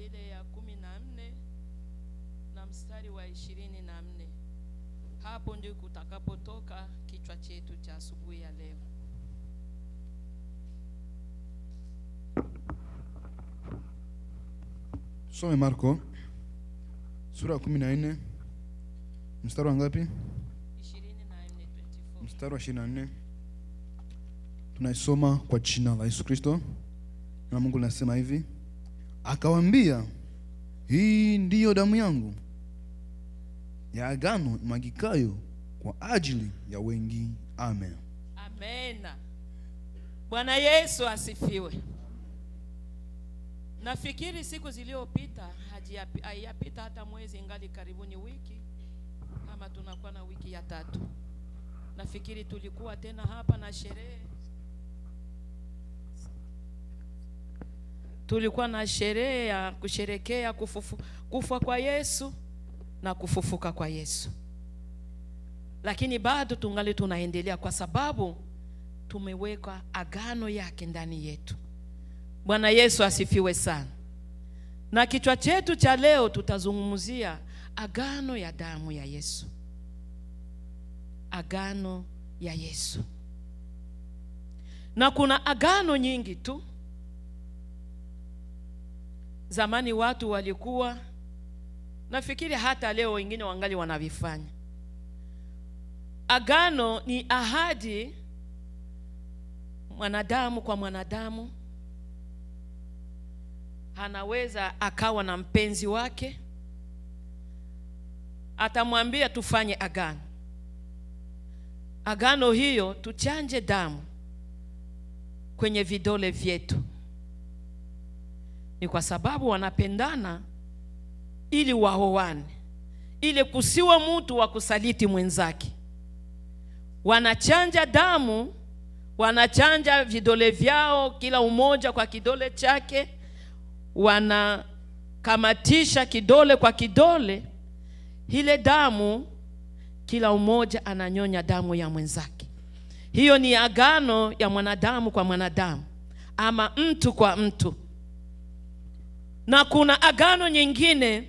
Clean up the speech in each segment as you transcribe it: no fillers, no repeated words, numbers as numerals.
ile ya 14 na mstari wa 24. Hapo ndio kutakapotoka kichwa chetu cha asubuhi ya leo. Some Marko sura 14 mstari wa ngapi? 24. Mstari wa 24. Tunaisoma kwa jina la Yesu Kristo. Na Mungu anasema hivi: akawaambia, hii ndiyo damu yangu ya agano imwagikayo kwa ajili ya wengi. Amen. Amen. Bwana Yesu asifiwe. Nafikiri siku zilizopita haijapita hata mwezi, ingali karibuni wiki, kama tunakuwa na wiki ya 3. Nafikiri tulikuwa tena hapa na sherehe. Tulikuwa na sherehe ya kusherekea kufa kwa Yesu na kufufuka kwa Yesu. Lakini bado tungali tunaendelea, kwa sababu tumeweka agano yake ndani yetu. Bwana Yesu asifiwe sana. Na kichwa chetu cha leo tutazungumzia agano ya damu ya Yesu. Agano ya Yesu. Na kuna agano nyingi tu. Zamani watu walikuwa, nafikiri hata leo wengine wangali wanavifanya. Agano ni ahadi mwanadamu kwa mwanadamu. Anaweza akawa na mpenzi wake, atamwambia tufanye agano. Agano hiyo tuchanje damu kwenye vidole vyetu. Ni kwa sababu wanapendana, ili waoane, ili kusiwa mtu wa kusaliti mwenzake. Wanachanja damu, wanachanja vidole vyao, kila umoja kwa kidole chake, wanakamatisha kidole kwa kidole. Ile damu, kila umoja ananyonya damu ya mwenzake. Hiyo ni agano ya mwanadamu kwa mwanadamu, ama mtu kwa mtu. Na kuna agano nyingine.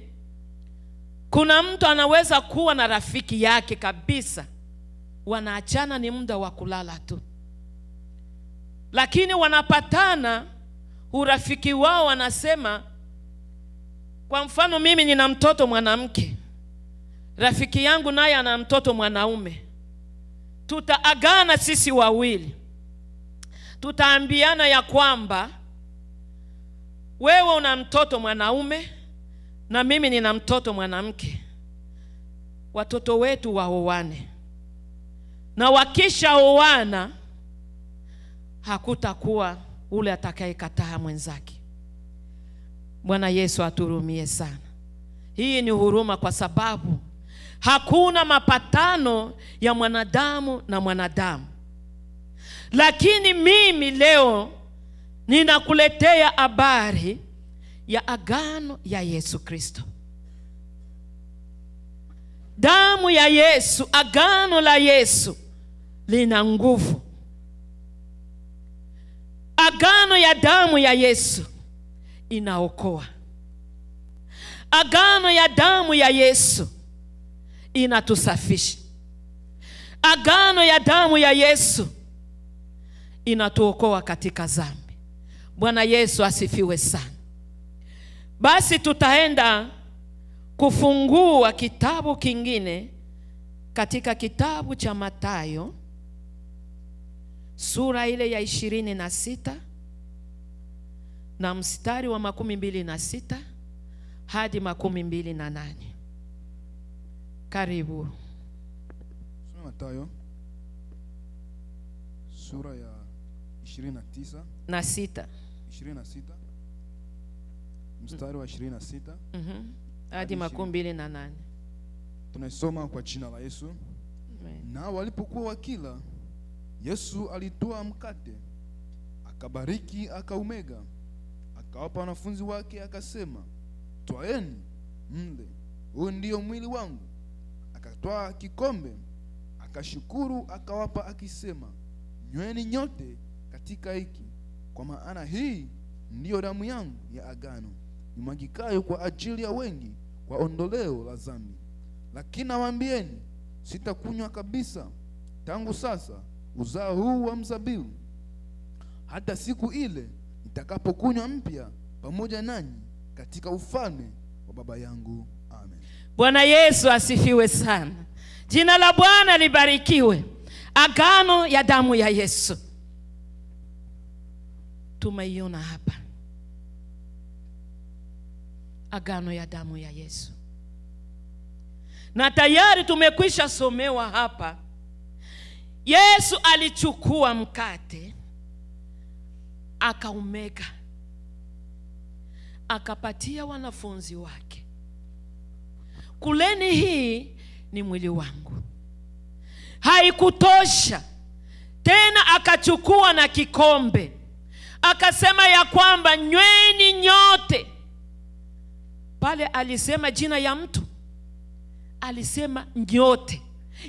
Kuna mtu anaweza kuwa na rafiki yake kabisa, wanaachana ni muda wa kulala tu, lakini wanapatana urafiki wao. Wanasema, kwa mfano mimi nina mtoto mwanamke, rafiki yangu naye ana mtoto mwanaume. Tutaagana sisi wawili, tutaambiana ya kwamba wewe una mtoto mwanaume na mimi nina mtoto mwanamke, watoto wetu waoane. Na wakisha oana, hakutakuwa ule atakayekataa mwenzake. Bwana Yesu aturumie sana. Hii ni huruma, kwa sababu hakuna mapatano ya mwanadamu na mwanadamu. Lakini mimi leo ninakuletea habari ya agano ya Yesu Kristo. Damu ya Yesu, agano la Yesu lina nguvu. Agano ya damu ya Yesu inaokoa. Agano ya damu ya Yesu inatusafisha. Agano ya damu ya Yesu inatuokoa katika dhambi. Bwana Yesu asifiwe sana. Basi tutaenda kufungua kitabu kingine katika kitabu cha Mathayo sura ile ya 26 na mstari wa 26 hadi 28. Karibu. Mathayo sura ya 29 na 6. 26 mstari wa 26 hadi 28. Tunasoma kwa jina la Yesu. Amen. Na walipokuwa wakila, Yesu alitoa mkate, akabariki, akaumega, akawapa wanafunzi wake, akasema, twaeni mle, huu ndio mwili wangu. Akatwaa kikombe, akashukuru, akawapa, akisema, nyweni nyote katika hiki, kwa maana hii ndiyo damu yangu ya agano imwagikayo kwa ajili ya wengi kwa ondoleo la dhambi. Lakini nawaambieni, sitakunywa kabisa tangu sasa uzao huu wa mzabibu, hata siku ile nitakapokunywa mpya pamoja nanyi katika ufalme wa Baba yangu. Amen. Bwana Yesu asifiwe sana. Jina la Bwana libarikiwe. Agano ya damu ya Yesu tumeiona hapa. Agano ya damu ya Yesu, na tayari tumekwisha somewa hapa. Yesu alichukua mkate, akaumega, akapatia wanafunzi wake, kuleni, hii ni mwili wangu. Haikutosha tena, akachukua na kikombe, akasema ya kwamba nyweni nyote. Pale alisema jina ya mtu, alisema nyote,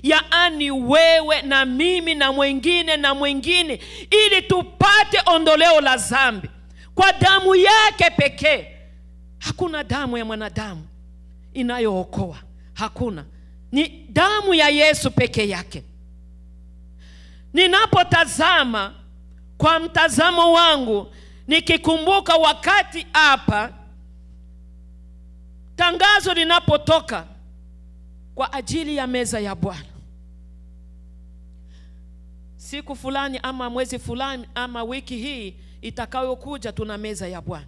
yaani wewe na mimi na mwingine na mwingine, ili tupate ondoleo la dhambi kwa damu yake pekee. Hakuna damu ya mwanadamu inayookoa, hakuna. Ni damu ya Yesu pekee yake. Ninapotazama kwa mtazamo wangu, nikikumbuka wakati hapa tangazo linapotoka kwa ajili ya meza ya Bwana, siku fulani ama mwezi fulani ama wiki hii itakayokuja tuna meza ya Bwana,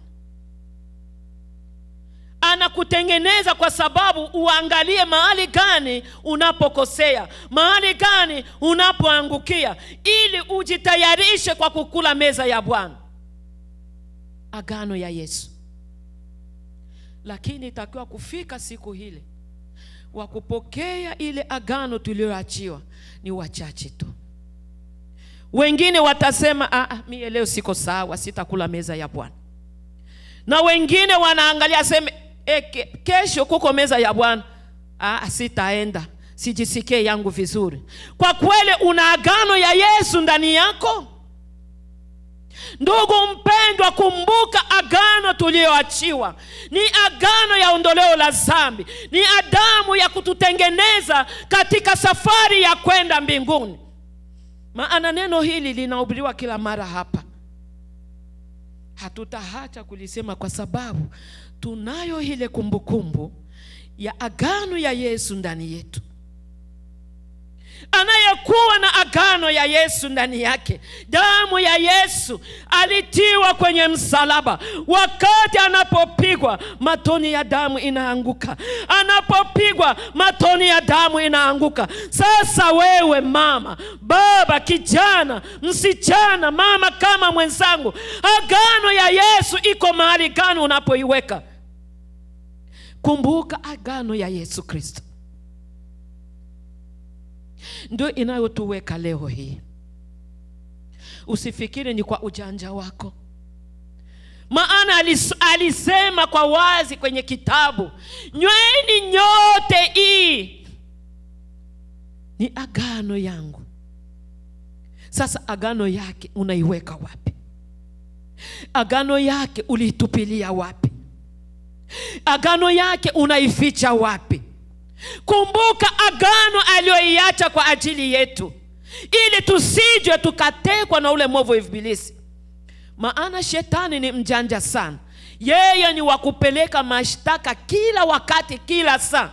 anakutengeneza kwa sababu uangalie mahali gani unapokosea, mahali gani unapoangukia, ili ujitayarishe kwa kukula meza ya Bwana. Agano ya Yesu. Lakini itakiwa kufika siku ile wa kupokea ile agano tulioachiwa ni wachache tu. Wengine watasema mimi leo siko sawa, sitakula meza ya Bwana. Na wengine wanaangalia seme kesho kuko meza ya Bwana, sitaenda, sijisikie yangu vizuri. Kwa kweli una agano ya Yesu ndani yako? Ndugu mpendwa, kumbuka agano tulioachiwa ni agano ya ondoleo la dhambi, ni adamu ya kututengeneza katika safari ya kwenda mbinguni. Maana neno hili linahubiriwa kila mara hapa, hatutaacha kulisema kwa sababu tunayo ile kumbukumbu ya agano ya Yesu ndani yetu. Anayekuwa na agano ya Yesu ndani yake, damu ya Yesu alitiwa kwenye msalaba. Wakati anapopigwa, matoni ya damu inaanguka. Anapopigwa, matoni ya damu inaanguka. Sasa wewe mama, baba, kijana, msichana, mama kama mwenzangu, agano ya Yesu iko mahali gani unapoiweka? Kumbuka agano ya Yesu Kristo ndio inayotuweka leo hii. Usifikiri ni kwa ujanja wako. Maana alisema kwa wazi kwenye kitabu, nyweni nyote, hii ni agano yangu. Sasa agano yake unaiweka wapi? Agano yake uliitupilia wapi? Agano yake unaificha wapi? Kumbuka agano aliyoiacha kwa ajili yetu, ili tusije tukatekwa na ule mwovu ibilisi. Maana shetani ni mjanja sana. Yeye ni wakupeleka mashtaka kila wakati, kila saa.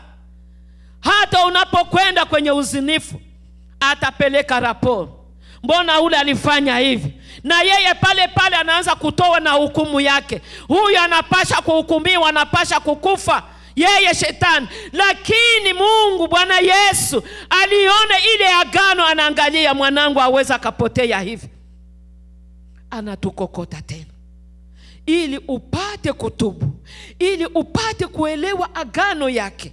Hata unapokwenda kwenye uzinifu, atapeleka raporo, mbona ule alifanya hivi, na yeye pale pale anaanza kutoa na hukumu yake. Huyu anapasha kuhukumiwa, anapasha kukufa, yeye shetani. Lakini Mungu Bwana Yesu aliona ile agano, anaangalia mwanangu aweza kapotea hivi, anatukokota tena ili upate kutubu, ili upate kuelewa agano yake,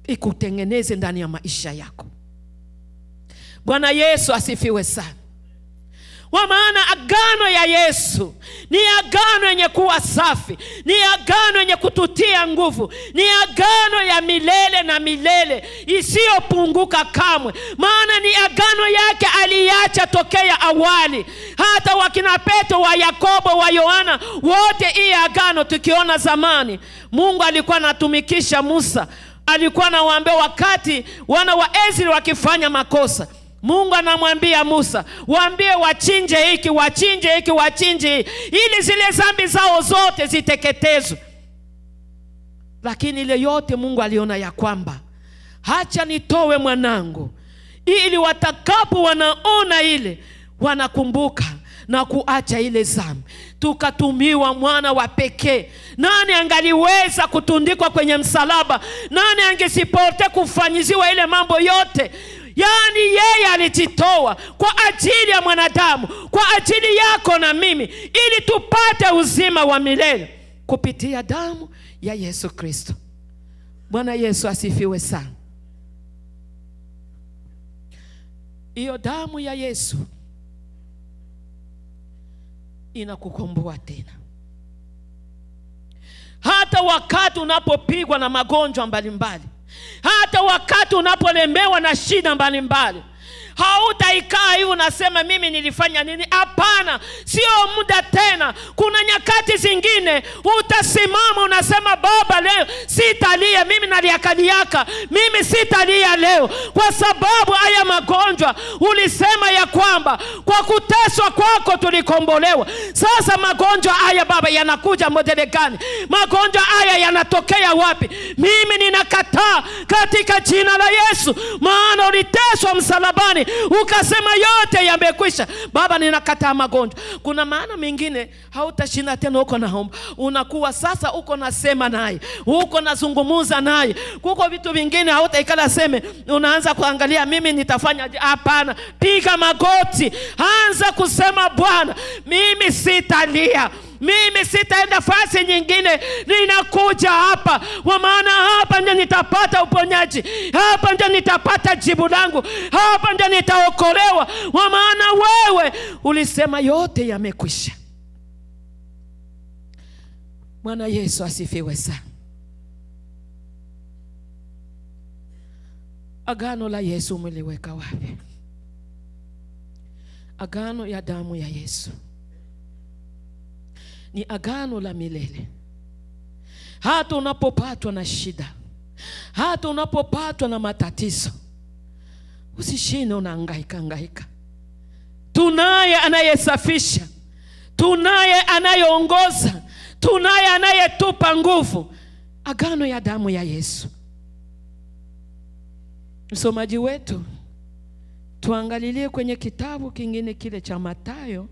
ikutengeneze ndani ya maisha yako. Bwana Yesu asifiwe sana. Kwa maana agano ya Yesu ni agano yenye kuwa safi, ni agano yenye kututia nguvu, ni agano ya milele na milele isiyopunguka kamwe. Maana ni agano yake aliacha tokea awali. Hata wakina Petro, wa Yakobo, wa Yohana, wote hii agano tukiona zamani. Mungu alikuwa anatumikisha Musa, alikuwa anawaambia wakati wana wa Israeli wakifanya makosa, Mungu anamwambia Musa, waambie wachinje hiki, wachinje hiki, wachinje hiki, ili zile dhambi zao zote ziteketezwe. Lakini ile yote Mungu aliona ya kwamba hacha nitowe mwanangu, ili watakapo wanaona ile wanakumbuka na kuacha ile dhambi. Tukatumiwa mwana wa pekee. Nani angaliweza kutundikwa kwenye msalaba? Nani angesipote kufanyiziwa ile mambo yote? Yani yeye alijitoa kwa ajili ya mwanadamu, kwa ajili yako na mimi, ili tupate uzima wa milele kupitia damu ya Yesu Kristo. Bwana Yesu asifiwe sana. Hiyo damu ya Yesu inakukomboa tena. Hata wakati unapopigwa na magonjwa mbalimbali, hata wakati unapolemewa na shida mbalimbali, hautaikaa hivi unasema mimi nilifanya nini? Hapana, sio muda tena. Kuna nyakati zingine utasimama unasema, Baba, leo sitalia, mimi naliakaliaka, mimi sitalia leo, kwa sababu haya magonjwa ulisema ya kwamba kwa kuteswa kwako tulikombolewa. Sasa magonjwa haya Baba yanakuja modele gani? Magonjwa haya yanatokea wapi? Mimi ninakataa katika jina la Yesu. Maana uliteswa msalabani ukasema yote yamekwisha. Baba, ninakataa magonjwa. Kuna maana mengine hautashinda tena uko naomba, unakuwa sasa uko nasema naye, uko nazungumuza naye. Kuko vitu vingine hautaikala seme unaanza kuangalia mimi nitafanya. Hapana, piga magoti, anza kusema, Bwana, mimi sitalia, mimi sitaenda fasi nyingine, ninakuja hapa, kwa maana hapa ndio nitapata uponyaji, hapa ndio nitapata jibu langu, hapa ndio nitaokolewa, kwa maana wewe ulisema yote yamekwisha. Bwana Yesu asifiwe sana. Agano la Yesu umeliweka wapi? Agano ya damu ya Yesu ni agano la milele. Hata unapopatwa na shida, hata unapopatwa na matatizo, usishinde unahangaika. Tunaye anayesafisha, tunaye anayeongoza, tunaye anayetupa nguvu. Agano ya damu ya Yesu. Msomaji wetu, tuangalilie kwenye kitabu kingine kile cha Mathayo.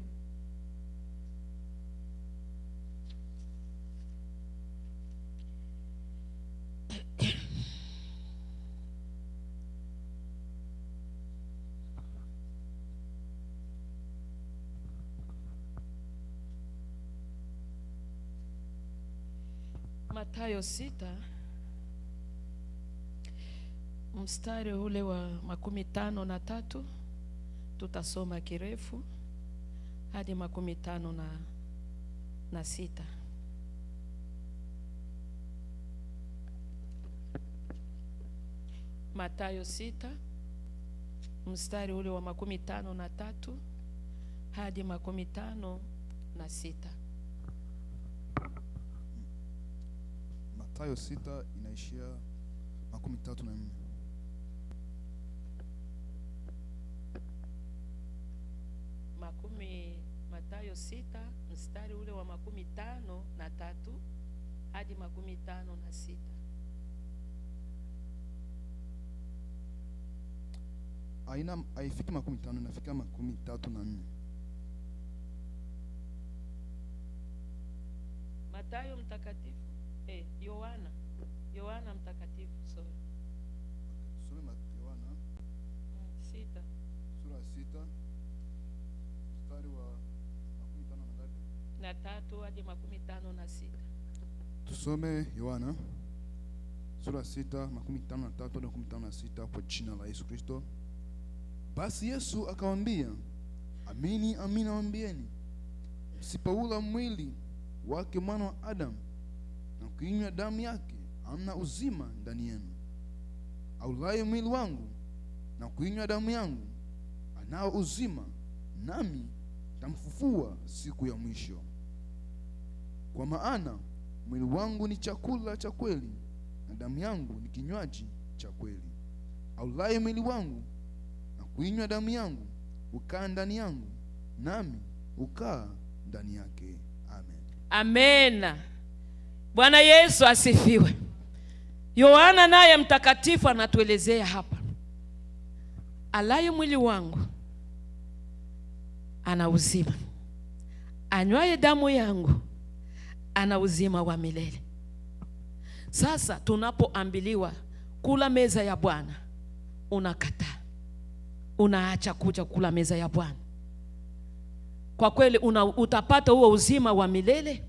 Mathayo 6 mstari ule wa 53, tutasoma kirefu hadi 56. Mathayo 6 mstari ule wa 53 hadi 56. Mathayo 6 inaishia 34. Mathayo 6 mstari ule wa 53 hadi 56. Haifiki 50, inafika 34. Mathayo mtakatifu, Yohana mtakatifu, sorry. Sura Yohana 6. Sura 6 mstari wa 53 hadi 56. Tusome Yohana sura 6 53 hadi 56 kwa jina la Yesu Kristo. Basi Yesu akamwambia, Amini, amini nawaambieni, msipoula mwili wake mwana wa Adamu na kuinywa damu yake, hamna uzima ndani yenu. Aulaye mwili wangu na kuinywa damu yangu anao uzima, nami nitamfufua siku ya mwisho. Kwa maana mwili wangu ni chakula cha kweli, na damu yangu ni kinywaji cha kweli. Aulaye mwili wangu na kuinywa damu yangu ukaa ndani yangu, nami ukaa ndani yake. Amen. Amen. Bwana Yesu asifiwe. Yohana naye mtakatifu anatuelezea hapa, alaye mwili wangu ana uzima, anywaye damu yangu ana uzima wa milele. Sasa tunapoambiliwa kula meza ya Bwana, unakataa, unaacha kuja kula meza ya Bwana, kwa kweli utapata huo uzima wa milele?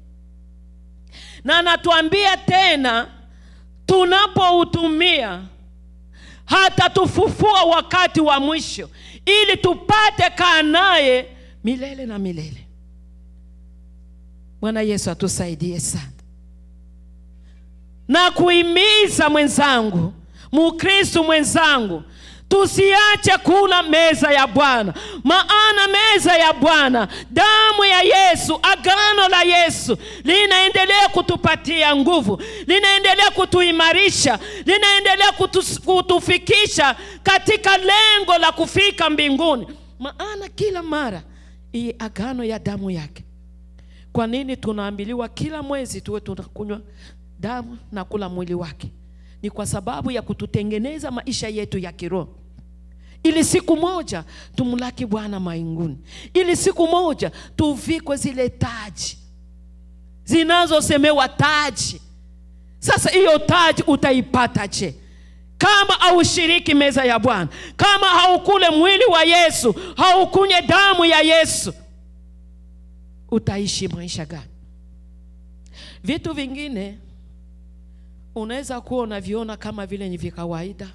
Na anatuambia tena, tunapoutumia hata tufufua wakati wa mwisho, ili tupate kaa naye milele na milele. Bwana Yesu atusaidie sana. Na kuhimiza mwenzangu, Mkristo mwenzangu, tusiache kula meza ya Bwana. Maana meza ya Bwana, damu ya Yesu, agano la Yesu linaendelea kutupatia nguvu, linaendelea kutuimarisha, linaendelea kutufikisha katika lengo la kufika mbinguni. Maana kila mara hii agano ya damu yake. Kwa nini tunaambiliwa kila mwezi tuwe tunakunywa damu na kula mwili wake? Ni kwa sababu ya kututengeneza maisha yetu ya kiroho, ili siku moja tumlaki Bwana mbinguni, ili siku moja tuvikwe zile taji zinazosemewa taji. Sasa hiyo taji utaipata je kama haushiriki meza ya Bwana, kama haukule mwili wa Yesu, haukunye damu ya Yesu? Utaishi maisha gani? Vitu vingine unaweza kuwa unaviona kama vile ni vya kawaida,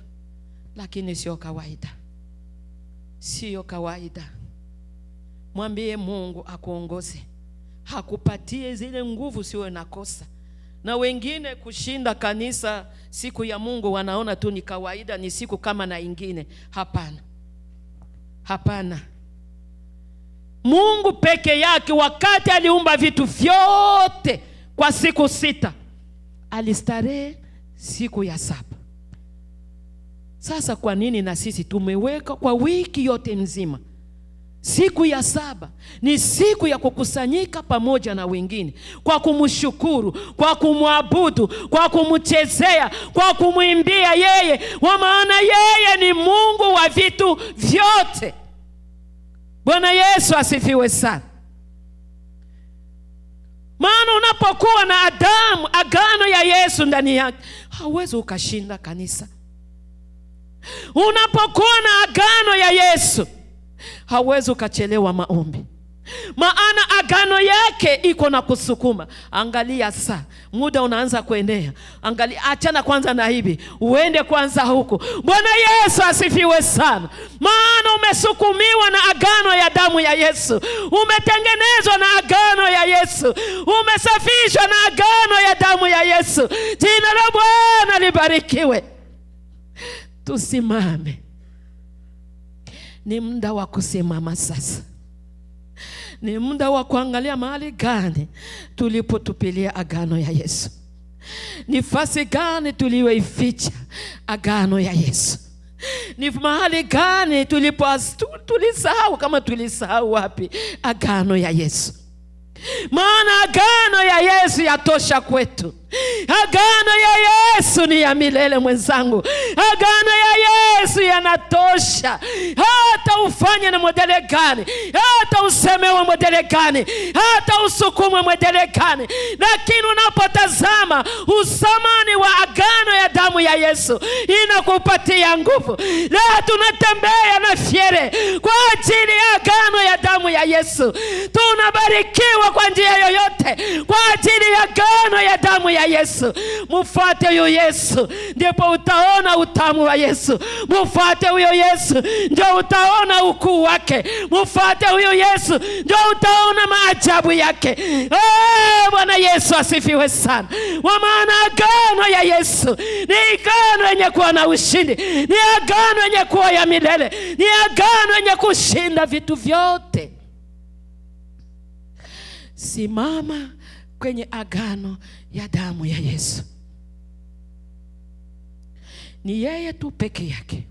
lakini sio kawaida. Sio kawaida. Mwambie Mungu akuongoze, hakupatie zile nguvu siwe nakosa. Na wengine kushinda kanisa siku ya Mungu wanaona tu ni kawaida, ni siku kama na ingine. Hapana. Hapana. Mungu peke yake wakati aliumba vitu vyote kwa siku 6, alistarehe siku ya 7. Sasa kwa nini na sisi tumeweka kwa wiki yote nzima siku ya 7 ni siku ya kukusanyika pamoja na wengine, kwa kumshukuru, kwa kumwabudu, kwa kumchezea, kwa kumwimbia yeye, kwa maana yeye ni Mungu wa vitu vyote. Bwana Yesu asifiwe sana. Maana unapokuwa na agano ya Yesu ndani yake, hauwezi ukashinda kanisa. Unapokuwa na agano ya Yesu, hauwezi ukachelewa maombi. Maana agano yake iko na kusukuma. Angalia saa, muda unaanza kuendea. Angalia, achana kwanza na hivi, uende kwanza huko. Bwana Yesu asifiwe sana. Maana umesukumiwa na agano ya damu ya Yesu, umetengenezwa na agano ya Yesu, umesafishwa na agano ya damu ya Yesu. Jina la Bwana libarikiwe. Tusimame. Ni muda wa kusimama sasa. Ni muda wa kuangalia mahali gani tulipotupilia agano ya Yesu. Nafasi gani tuliyoificha agano ya Yesu. Ni mahali gani tulisahau, kama tulisahau wapi agano ya Yesu. Maana agano ya Yesu yatosha kwetu. Agano ya Yesu ni ya milele mwenzangu. Agano ya Yesu yanatosha. Hata ufanye na modele gani, hata usemewe modele gani, hata usukumwe modele gani, lakini unapotazama usamani wa agano ya damu ya Yesu, inakupatia nguvu. Leo tunatembea na fiere kwa ajili ya agano ya damu ya Yesu. Tunabarikiwa kwa njia yoyote kwa ajili ya agano agano ya damu ya Yesu. Mfuate huyo Yesu, ndipo utaona utamu wa Yesu. Mfuate huyo Yesu, ndio utaona ukuu wake. Mfuate huyo Yesu, ndio utaona maajabu yake. Bwana Yesu asifiwe sana. Kwa maana agano ya Yesu ni agano yenye kuwa na ushindi, ni agano yenye kuwa ya milele, ni agano yenye kushinda vitu vyote. Simama kwenye agano ya damu ya Yesu. Ni yeye tu peke yake.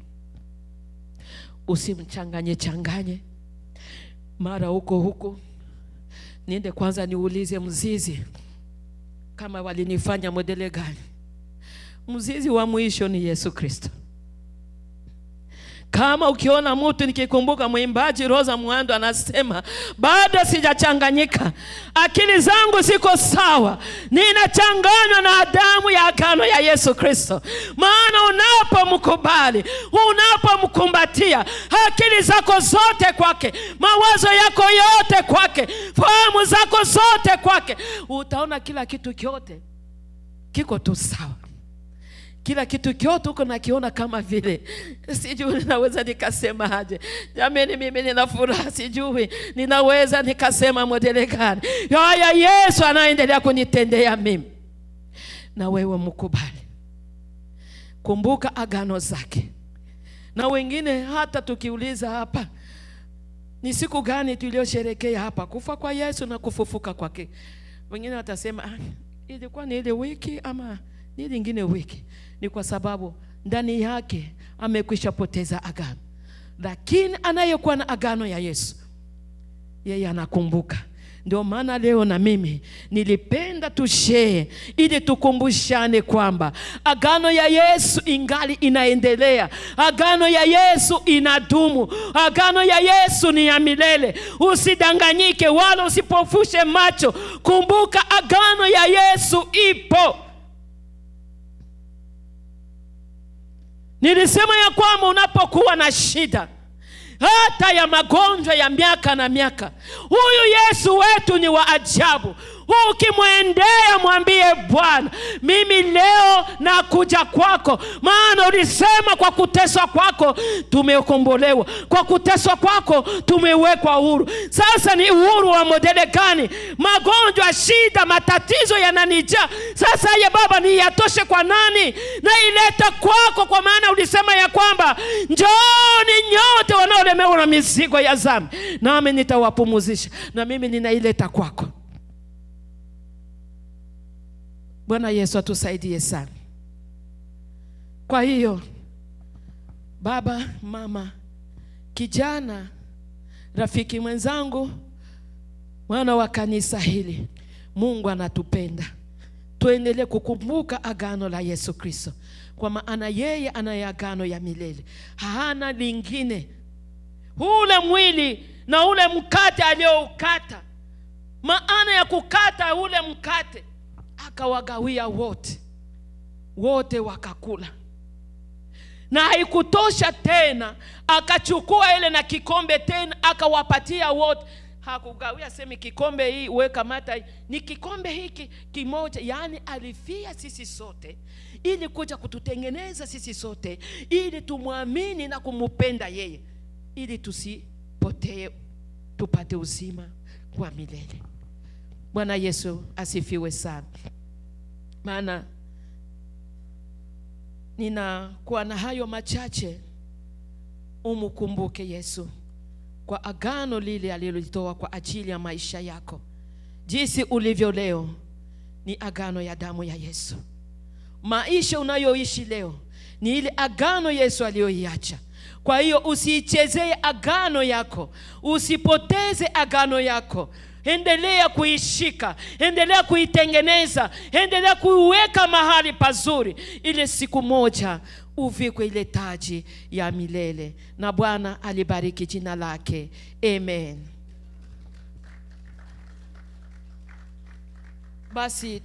Usimchanganye changanye mara huko. Niende kwanza niulize mzizi kama walinifanya modele gani. Mzizi wa mwisho ni Yesu Kristo. Kama ukiona mtu, nikikumbuka mwimbaji Rosa Muhando anasema, bado sijachanganyika, akili zangu ziko sawa, ninachanganywa na damu ya agano ya Yesu Kristo. Maana unapomkubali, unapomkumbatia, akili zako zote kwake, mawazo yako yote kwake, fahamu zako zote kwake, utaona kila kitu kyote kiko tu sawa. Kila kitu kyote uko nakiona kama vile, sijui ninaweza nikasema aje. Jamani, mimi nina furaha, sijui ninaweza nikasema modele gani. Haya Yesu anaendelea kunitendea mimi. Na wewe mkubali, kumbuka agano zake. Na wengine hata tukiuliza hapa, ni siku gani tuliosherehekea hapa kufa kwa Yesu na kufufuka kwake, wengine watasema ilikuwa ni ile wiki ama ni lingine wiki. Ni kwa sababu ndani yake amekwisha poteza agano. Lakini anayekuwa na agano ya Yesu, yeye anakumbuka. Ndio maana leo na mimi nilipenda tushare ili tukumbushane kwamba agano ya Yesu ingali inaendelea. Agano ya Yesu inadumu. Agano ya Yesu ni ya milele. Usidanganyike wala usipofushe macho. Kumbuka agano ya Yesu ipo. Nilisema ya kwamba unapokuwa na shida, hata ya magonjwa ya miaka na miaka, huyu Yesu wetu ni wa ajabu. Ukimwendea mwambie, Bwana, mimi leo nakuja kwako, maana ulisema kwa kuteswa kwako tumekombolewa, kwa kuteswa kwako tumewekwa huru. Sasa ni uhuru wa modele gani? Magonjwa, shida, matatizo yananijaa. Sasa ya Baba, ni yatoshe kwa nani? Na ileta kwako, kwa maana ulisema ya kwamba njooni nyote wanaolemewa na mizigo ya dhambi, nami nitawapumzisha. Na mimi ninaileta kwako. Bwana Yesu atusaidie sana. Kwa hiyo baba, mama, kijana, rafiki mwenzangu, mwana wa kanisa hili, Mungu anatupenda. Tuendelee kukumbuka agano la Yesu Kristo, kwa maana yeye ana agano ya milele, hana lingine. Ule mwili na ule mkate alioukata, maana ya kukata ule mkate, akawagawia wote wakakula. Na haikutosha tena, akachukua ile na kikombe tena akawapatia wote. Hakugawia sema kikombe hii weka mata, ni kikombe hiki kimoja. Yani alifia sisi sote ili kuja kututengeneza sisi sote, ili tumwamini na kumupenda yeye, ili tusipotee, tupate uzima wa milele. Bwana Yesu asifiwe sana. Maana ninakuwa na hayo machache, umukumbuke Yesu kwa agano lile alilolitoa kwa ajili ya maisha yako. Jinsi ulivyo leo ni agano ya damu ya Yesu. Maisha unayoishi leo ni ile agano Yesu aliyoiacha. Kwa hiyo usiichezee agano yako, usipoteze agano yako. Endelea kuishika, endelea kuitengeneza, endelea kuiweka mahali pazuri, ili siku moja uvikwe ile taji ya milele. Na Bwana alibariki jina lake. Amen. Basi